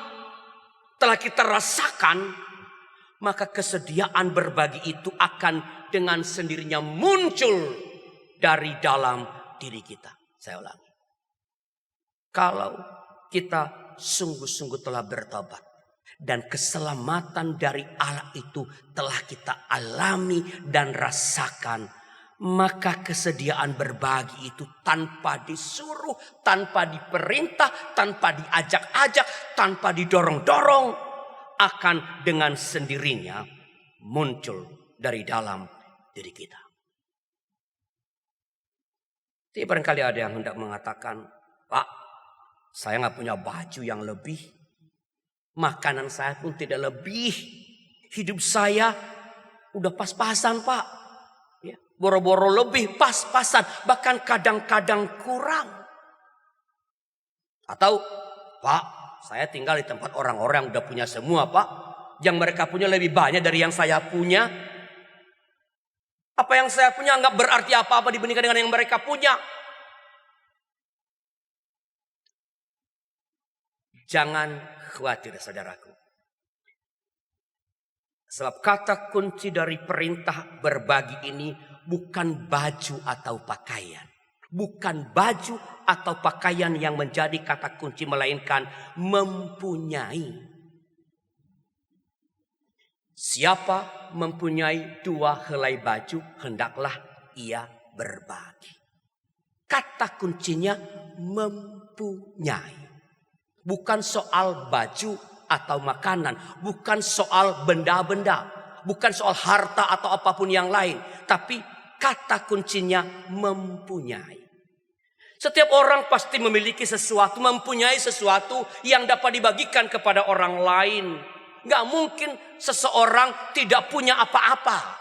telah kita rasakan, maka kesediaan berbagi itu akan dengan sendirinya muncul dari dalam diri kita. Saya ulangi. Kalau kita sungguh-sungguh telah bertobat dan keselamatan dari Allah itu telah kita alami dan rasakan, maka kesediaan berbagi itu tanpa disuruh, tanpa diperintah, tanpa diajak-ajak, tanpa didorong-dorong, akan dengan sendirinya muncul dari dalam diri kita. Jadi barangkali ada yang hendak mengatakan, Pak, saya nggak punya baju yang lebih, makanan saya pun tidak lebih, hidup saya udah pas-pasan Pak, ya, boro-boro lebih, pas-pasan, bahkan kadang-kadang kurang. Atau Pak, saya tinggal di tempat orang-orang yang udah punya semua Pak, Yang mereka punya lebih banyak dari yang saya punya. Apa yang saya punya nggak berarti apa-apa dibandingkan dengan yang mereka punya. Jangan khawatir saudaraku. Sebab kata kunci dari perintah berbagi ini bukan baju atau pakaian. Bukan baju atau pakaian yang menjadi kata kunci, melainkan mempunyai. Siapa mempunyai 2 helai baju, hendaklah ia berbagi. Kata kuncinya mempunyai. Bukan soal baju atau makanan. Bukan soal benda-benda. Bukan soal harta atau apapun yang lain. Tapi kata kuncinya mempunyai. Setiap orang pasti memiliki sesuatu, mempunyai sesuatu yang dapat dibagikan kepada orang lain. Gak mungkin seseorang tidak punya apa-apa.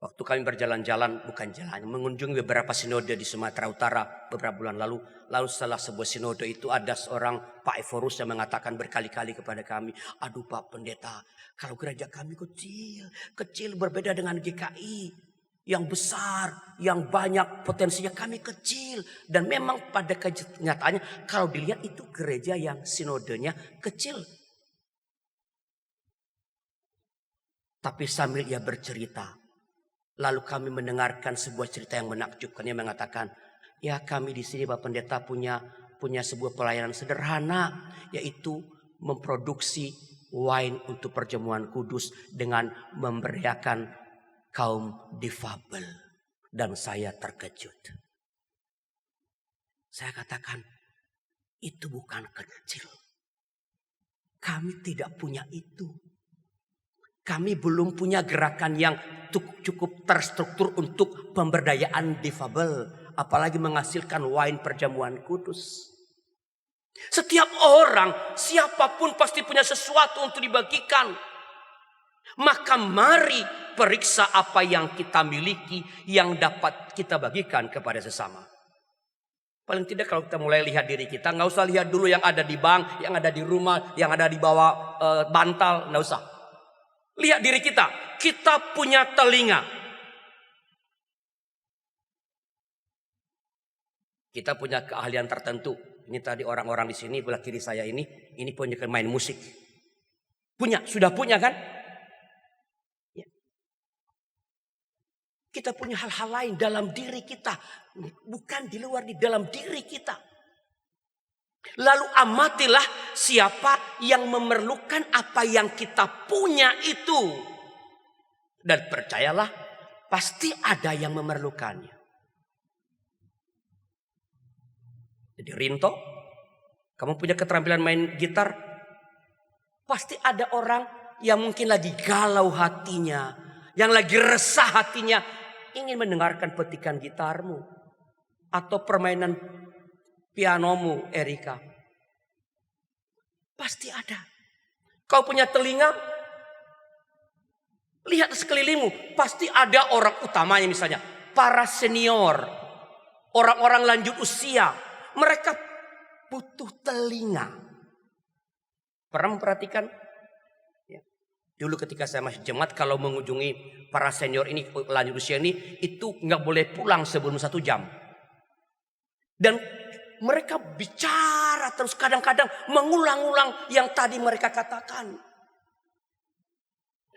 Waktu kami berjalan-jalan, bukan jalan, mengunjungi beberapa sinode di Sumatera Utara beberapa bulan lalu. Lalu setelah sebuah sinode itu ada seorang Pak Evorus yang mengatakan berkali-kali kepada kami, aduh Pak Pendeta, kalau gereja kami kecil berbeda dengan GKI. Yang besar, yang banyak potensinya, kami kecil. Dan memang pada kenyataannya kalau dilihat itu gereja yang sinodenya kecil. Tapi sambil ia bercerita, lalu kami mendengarkan sebuah cerita yang menakjubkan. Ia mengatakan, ya kami di sini Pak Pendeta punya sebuah pelayanan sederhana, yaitu memproduksi wine untuk perjamuan kudus dengan memberiakan kaum difabel. Dan saya terkejut. Saya katakan, itu bukan kecil. Kami tidak punya itu. Kami belum punya gerakan yang cukup terstruktur untuk pemberdayaan difabel. Apalagi menghasilkan wine perjamuan kudus. Setiap orang, siapapun pasti punya sesuatu untuk dibagikan. Maka mari periksa apa yang kita miliki yang dapat kita bagikan kepada sesama. Paling tidak kalau kita mulai lihat diri kita, nggak usah lihat dulu yang ada di bank, yang ada di rumah, yang ada di bawah bantal, nggak usah. Lihat diri kita, kita punya telinga. Kita punya keahlian tertentu. Ini tadi orang-orang di sini, belah kiri saya ini punya main musik. Sudah punya kan? Kita punya hal-hal lain dalam diri kita. Bukan di luar, di dalam diri kita. Lalu amatilah siapa yang memerlukan apa yang kita punya itu. Dan percayalah, pasti ada yang memerlukannya. Jadi Rinto, kamu punya keterampilan main gitar. Pasti ada orang yang mungkin lagi galau hatinya. Yang lagi resah hatinya. Ingin mendengarkan petikan gitarmu. Atau permainan pianomu, Erika. Pasti ada. Kau punya telinga. Lihat sekelilingmu. Pasti ada orang utamanya misalnya. Para senior. Orang-orang lanjut usia. Mereka butuh telinga. Pernah memperhatikan? Dulu ketika saya masih jemaat, kalau mengunjungi para senior ini, lanjut usia ini, itu nggak boleh pulang sebelum 1 jam. Dan mereka bicara terus, kadang-kadang mengulang-ulang yang tadi mereka katakan.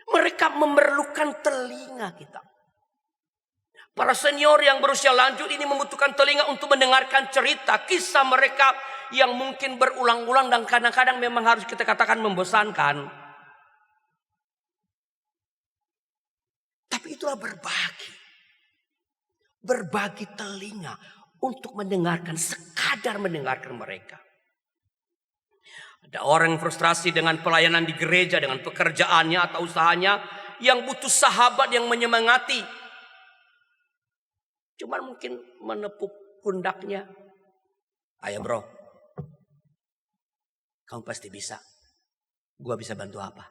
Mereka memerlukan telinga kita. Para senior yang berusia lanjut ini membutuhkan telinga untuk mendengarkan cerita, kisah mereka yang mungkin berulang-ulang dan kadang-kadang memang harus kita katakan membosankan. Tapi itulah berbagi. Berbagi telinga untuk mendengarkan, sekadar mendengarkan mereka. Ada orang yang frustrasi dengan pelayanan di gereja, dengan pekerjaannya atau usahanya, yang butuh sahabat yang menyemangati. Cuman mungkin menepuk pundaknya. Ayo bro, kamu pasti bisa. Gua bisa bantu apa?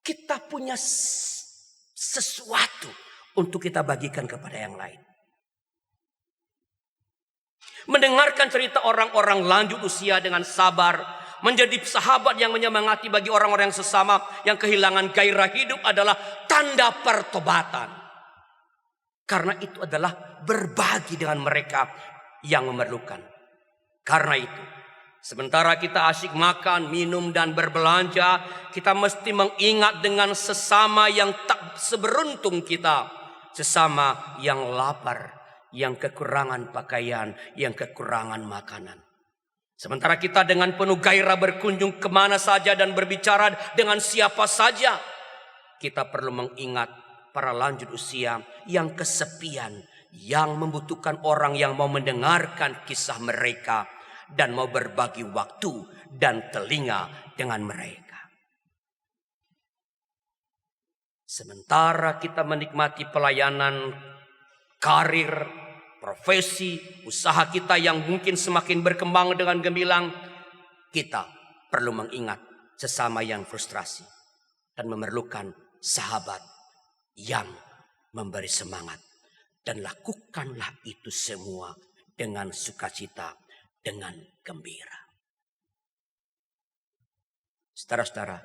Kita punya sesuatu untuk kita bagikan kepada yang lain. Mendengarkan cerita orang-orang lanjut usia dengan sabar, menjadi sahabat yang menyemangati bagi orang-orang yang sesama yang kehilangan gairah hidup adalah tanda pertobatan. Karena itu adalah berbagi dengan mereka yang memerlukan. Karena itu, sementara kita asyik makan, minum, dan berbelanja, kita mesti mengingat dengan sesama yang tak seberuntung kita. Sesama yang lapar, yang kekurangan pakaian, yang kekurangan makanan. Sementara kita dengan penuh gairah berkunjung kemana saja dan berbicara dengan siapa saja, kita perlu mengingat para lanjut usia yang kesepian, yang membutuhkan orang yang mau mendengarkan kisah mereka dan mau berbagi waktu dan telinga dengan mereka. Sementara kita menikmati pelayanan, karir, profesi, usaha kita yang mungkin semakin berkembang dengan gemilang, kita perlu mengingat sesama yang frustrasi dan memerlukan sahabat yang memberi semangat. Dan lakukanlah itu semua dengan sukacita, dengan gembira. Saudara-saudara,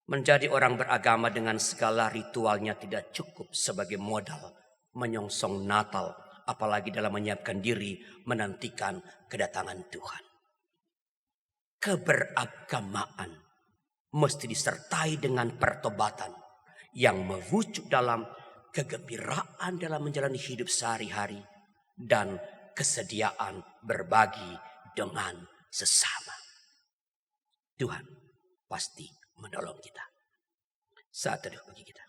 menjadi orang beragama dengan segala ritualnya tidak cukup sebagai modal menyongsong Natal, apalagi dalam menyiapkan diri menantikan kedatangan Tuhan. Keberagamaan mesti disertai dengan pertobatan yang mewujud dalam kegembiraan dalam menjalani hidup sehari-hari dan kesediaan berbagi dengan sesama. Tuhan pasti menolong kita. Saat teduh bagi kita.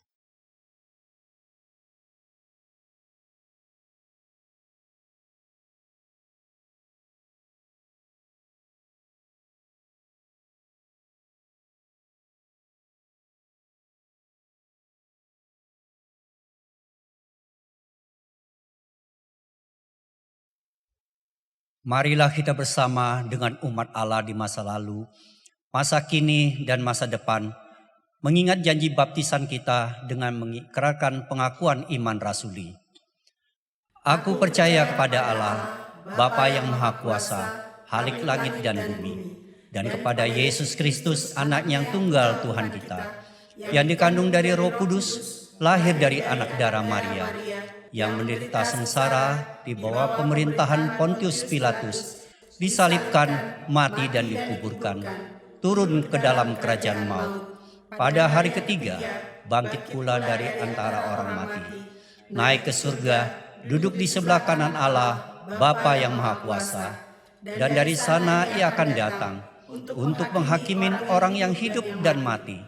Marilah kita bersama dengan umat Allah di masa lalu, masa kini dan masa depan, mengingat janji baptisan kita dengan mengikrarkan pengakuan iman rasuli. Aku percaya kepada Allah, Bapa yang Maha Kuasa, Khalik langit dan bumi, dan kepada Yesus Kristus, Anak yang tunggal Tuhan kita, yang dikandung dari Roh Kudus, lahir dari anak darah Maria, yang menderita sengsara di bawah pemerintahan Pontius Pilatus, disalibkan, mati dan dikuburkan, turun ke dalam kerajaan maut. Pada hari ketiga, bangkit pula dari antara orang mati, naik ke surga, duduk di sebelah kanan Allah, Bapa yang Maha Kuasa, dan dari sana Ia akan datang untuk menghakimin orang yang hidup dan mati.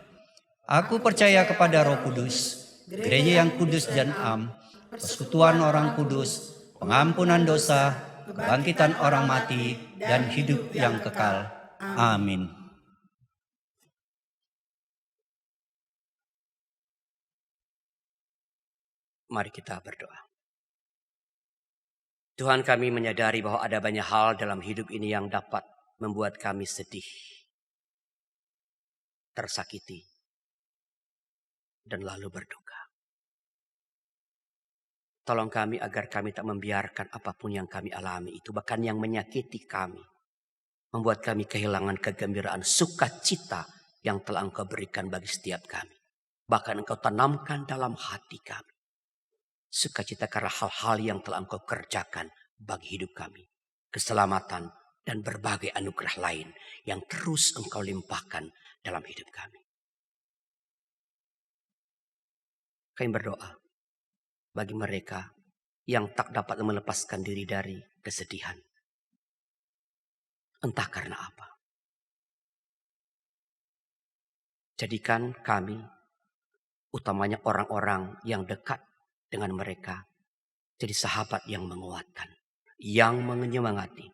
Aku percaya kepada Roh Kudus, gereja yang kudus dan am, persekutuan orang kudus, pengampunan dosa, kebangkitan orang mati, dan hidup yang kekal. Amin. Mari kita berdoa. Tuhan, kami menyadari bahwa ada banyak hal dalam hidup ini yang dapat membuat kami sedih, tersakiti, dan lalu berduka. Tolong kami agar kami tak membiarkan apapun yang kami alami itu, bahkan yang menyakiti kami, membuat kami kehilangan kegembiraan, sukacita yang telah Engkau berikan bagi setiap kami. Bahkan Engkau tanamkan dalam hati kami sukacita karena hal-hal yang telah Engkau kerjakan bagi hidup kami, keselamatan dan berbagai anugerah lain yang terus Engkau limpahkan dalam hidup kami. Kami berdoa bagi mereka yang tak dapat melepaskan diri dari kesedihan. Entah karena apa. Jadikan kami, utamanya orang-orang yang dekat dengan mereka, jadi sahabat yang menguatkan, yang menyemangati,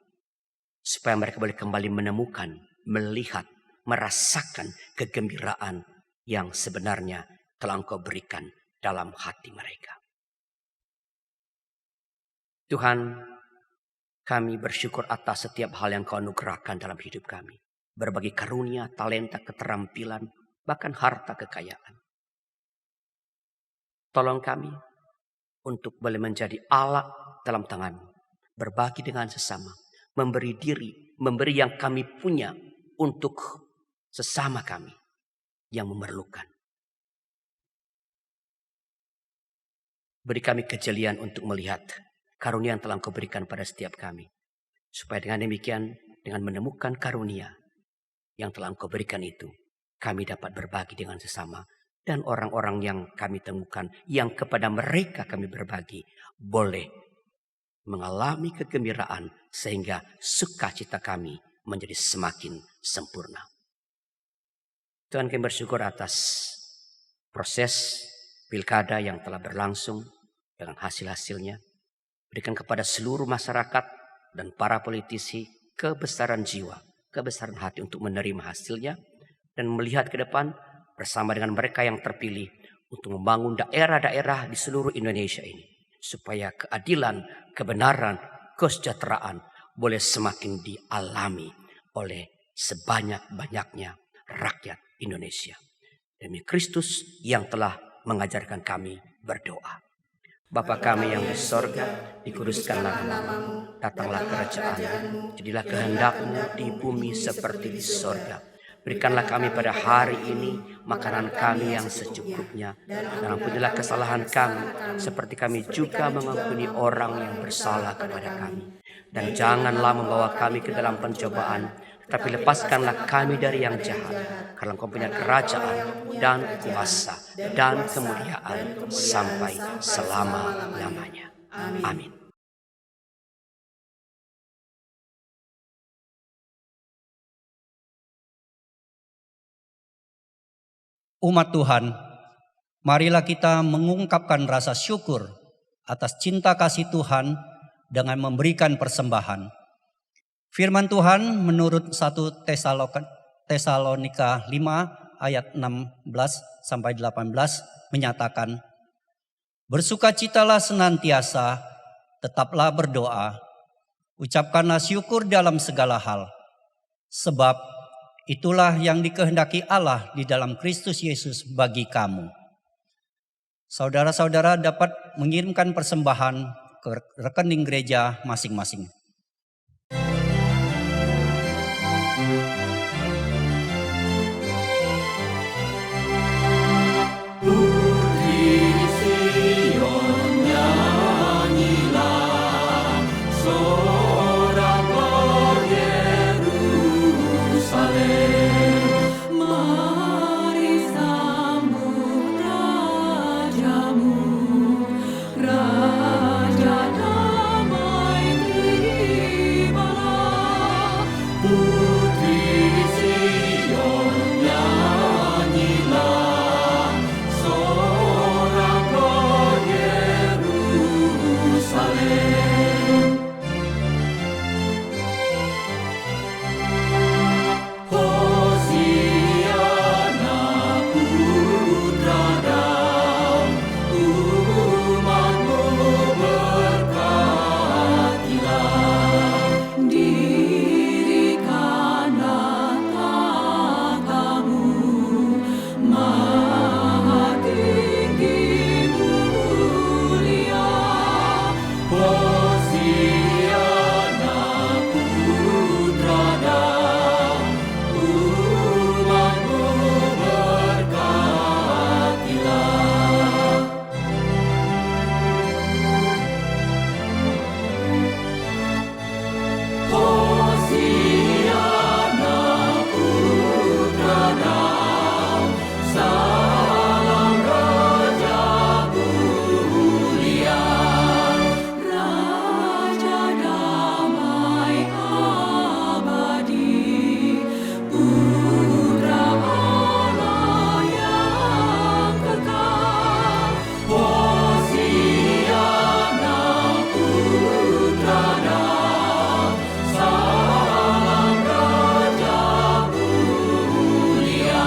supaya mereka boleh kembali menemukan, melihat, merasakan kegembiraan yang sebenarnya telah Engkau berikan dalam hati mereka. Tuhan, kami bersyukur atas setiap hal yang Kau anugerahkan dalam hidup kami. Berbagai karunia, talenta, keterampilan, bahkan harta kekayaan. Tolong kami untuk boleh menjadi alat dalam tangan-Mu. berbagi dengan sesama, memberi diri, memberi yang kami punya untuk sesama kami yang memerlukan. Beri kami kejelian untuk melihat karunia yang telah Engkau berikan pada setiap kami. Supaya dengan demikian, dengan menemukan karunia yang telah Engkau berikan itu, kami dapat berbagi dengan sesama. Dan orang-orang yang kami temukan, yang kepada mereka kami berbagi, boleh mengalami kegembiraan sehingga sukacita kami menjadi semakin sempurna. Tuhan, kami bersyukur atas proses pilkada yang telah berlangsung dengan hasil-hasilnya. Berikan kepada seluruh masyarakat dan para politisi kebesaran jiwa, kebesaran hati untuk menerima hasilnya dan melihat ke depan bersama dengan mereka yang terpilih untuk membangun daerah-daerah di seluruh Indonesia ini. Supaya keadilan, kebenaran, kesejahteraan boleh semakin dialami oleh sebanyak-banyaknya rakyat Indonesia. Demi Kristus yang telah mengajarkan kami berdoa. Bapa kami yang di sorga, dikuduskanlah namamu, datanglah kerajaanmu, jadilah kehendak-Mu di bumi seperti di sorga. Berikanlah kami pada hari ini makanan kami yang secukupnya. Dan ampunilah kesalahan kami seperti kami juga mengampuni orang yang bersalah kepada kami. Dan janganlah membawa kami ke dalam pencobaan, tapi lepaskanlah kami dari yang jahat. Karena Engkau punya kerajaan dan kuasa dan kemuliaan sampai selama-lamanya. Amin. Umat Tuhan, marilah kita mengungkapkan rasa syukur atas cinta kasih Tuhan dengan memberikan persembahan. Firman Tuhan menurut 1 Tesalonika 5 ayat 16 sampai 18 menyatakan, bersukacitalah senantiasa, tetaplah berdoa, ucapkanlah syukur dalam segala hal, sebab itulah yang dikehendaki Allah di dalam Kristus Yesus bagi kamu. Saudara-saudara dapat mengirimkan persembahan ke rekening gereja masing-masing. Mari sambut Rajamu, Raja damai terimalah. Putri Sion nyanyilah, sorak roh Yerusalem. Hosiana putra Daud, umatmu berkatilah. Dirikanlah tatamu, maha tinggi mulia. Hosiana putra Daud, umatmu berkatilah. Hosiana putra Daud, salam Raja mulia. Raja damai abadi, Putra Allah yang kekal. Hosiana putra Daud, salam Raja mulia.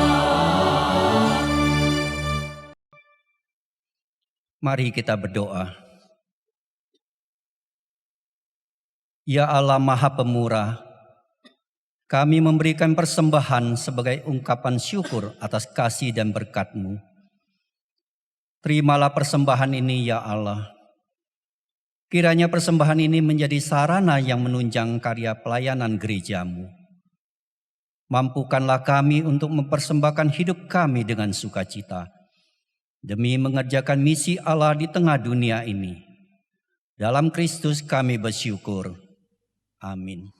Mari kita berdoa. Ya Allah Maha Pemurah, kami memberikan persembahan sebagai ungkapan syukur atas kasih dan berkat-Mu. Terimalah persembahan ini ya Allah. Kiranya persembahan ini menjadi sarana yang menunjang karya pelayanan gerejamu. Mampukanlah kami untuk mempersembahkan hidup kami dengan sukacita, demi mengerjakan misi Allah di tengah dunia ini. Dalam Kristus kami bersyukur. Amin.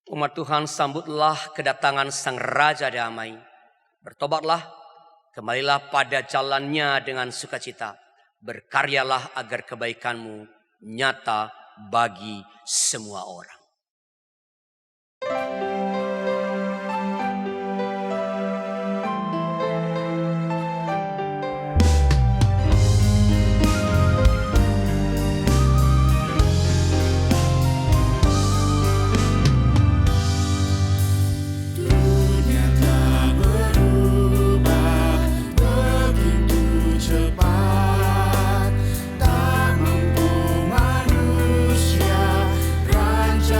Umat Tuhan, sambutlah kedatangan Sang Raja Damai. Bertobatlah, kembalilah pada jalannya dengan sukacita. Berkaryalah agar kebaikanmu nyata bagi semua orang. Tak mampu manusia rancang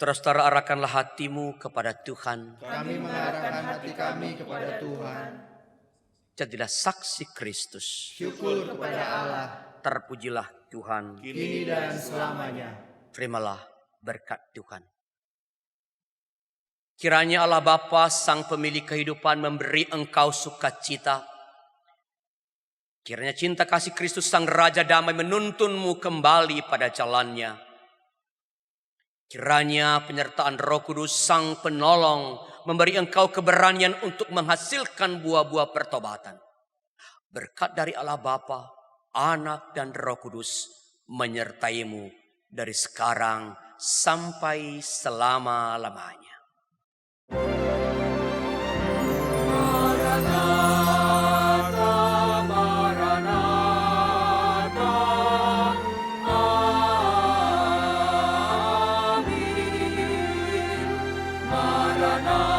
Saudara-saudara, arahkanlah hatimu kepada Tuhan. Kami mengarahkan hati kami kepada Tuhan. Jadilah saksi Kristus. Syukur kepada Allah, Terpujilah Tuhan. kini dan selamanya. Terimalah berkat Tuhan. Kiranya Allah Bapa, Sang Pemilik kehidupan, memberi engkau sukacita. Kiranya cinta kasih Kristus Sang Raja Damai menuntunmu kembali pada jalannya. Kiranya penyertaan Roh Kudus Sang Penolong memberi engkau keberanian untuk menghasilkan buah-buah pertobatan. Berkat dari Allah Bapa, Anak dan Roh Kudus menyertaimu dari sekarang sampai selama-lamanya. Maranatha,